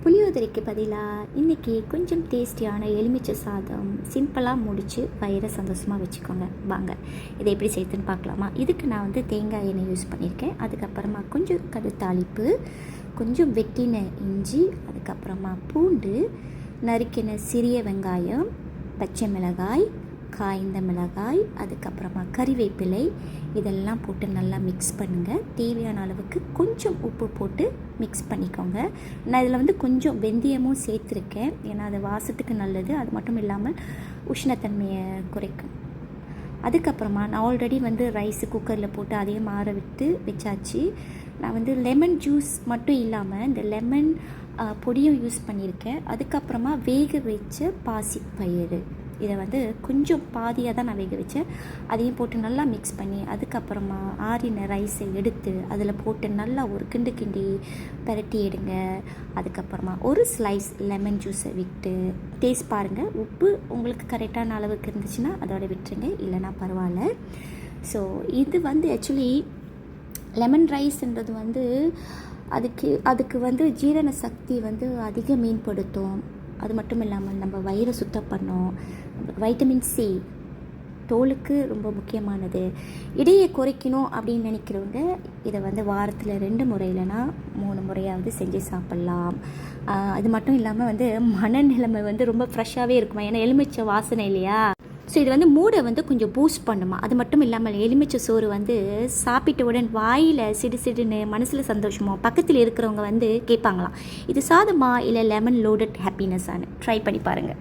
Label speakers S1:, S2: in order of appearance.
S1: புளியோதரைக்கு பதிலாக இன்றைக்கி கொஞ்சம் டேஸ்டியான எலுமிச்சை சாதம் சிம்பிளாக முடித்து வயிறை சந்தோஷமாக வச்சுக்கோங்க. வாங்க இதை எப்படி செய்யுதுன்னு பார்க்கலாமா. இதுக்கு நான் வந்து தேங்காய் எண்ணெய் யூஸ் பண்ணியிருக்கேன். அதுக்கப்புறமா கொஞ்சம் கடுத்தாளிப்பு, கொஞ்சம் வெட்டின இஞ்சி, அதுக்கப்புறமா பூண்டு, நறுக்கின சிறிய வெங்காயம், பச்சை மிளகாய், காய்ந்த மிளகாய், அதுக்கப்புறமா கறிவேப்பிலை, இதெல்லாம் போட்டு நல்லா மிக்ஸ் பண்ணுங்கள். தேவையான அளவுக்கு கொஞ்சம் உப்பு போட்டு மிக்ஸ் பண்ணிக்கோங்க. நான் இதில் வந்து கொஞ்சம் வெந்தயமும் சேர்த்துருக்கேன், ஏன்னா அது வாசத்துக்கு நல்லது. அது மட்டும் இல்லாமல் உஷ்ணத்தன்மையை குறைக்கும். அதுக்கப்புறமா நான் ஆல்ரெடி வந்து ரைஸு குக்கரில் போட்டு அதையும் மாற விட்டு வச்சாச்சு. நான் வந்து லெமன் ஜூஸ் மட்டும் இல்லாமல் இந்த லெமன் பொடியும் யூஸ் பண்ணியிருக்கேன். அதுக்கப்புறமா வேக வச்ச பாசிப்பயிறு, இதை வந்து கொஞ்சம் பாதியாக தான் நான் வேக வச்சேன். அதையும் போட்டு நல்லா மிக்ஸ் பண்ணி அதுக்கப்புறமா ஆறின ரைஸை எடுத்து அதில் போட்டு நல்லா ஒரு கிண்டு கிண்டி பரட்டி எடுங்க. அதுக்கப்புறமா ஒரு ஸ்லைஸ் லெமன் ஜூஸை விட்டு டேஸ்ட் பாருங்கள். உப்பு உங்களுக்கு கரெக்டான அளவுக்கு இருந்துச்சுன்னா அதோட விட்டுருங்க, இல்லைனா பரவாயில்ல. ஸோ இது வந்து ஆக்சுவலி லெமன் ரைஸ்ன்றது வந்து அதுக்கு வந்து ஜீரண சக்தி வந்து அதிக மேம்படுத்தும். அது மட்டும் இல்லாமல் நம்ம வயிறை சுத்தம் பண்ணோம். வைட்டமின் சி தோலுக்கு ரொம்ப முக்கியமானது. இடையை குறைக்கணும் அப்படின்னு நினைக்கிறவங்க இதை வந்து வாரத்தில் 2 முறை இல்லைனா 3 முறையாவது செஞ்சு சாப்பிட்லாம். அது மட்டும் இல்லாமல் வந்து மனநிலைமை வந்து ரொம்ப ஃப்ரெஷ்ஷாகவே இருக்குமா, ஏன்னா எலுமிச்சை வாசனை இல்லையா. ஸோ இது வந்து மூடை வந்து கொஞ்சம் பூஸ்ட் பண்ணுமா. அது மட்டும் இல்லாமல் எலுமிச்சை சோறு வந்து சாப்பிட்டவுடன் வாயில் சிடுன்னு மனசில் சந்தோஷமோ பக்கத்தில் இருக்கிறவங்க வந்து கேட்பாங்களாம், இது சாதமா இல்லை லெமன் லோடட் ஹாப்பினஸ்ஸானு. ட்ரை பண்ணி பாருங்கள்.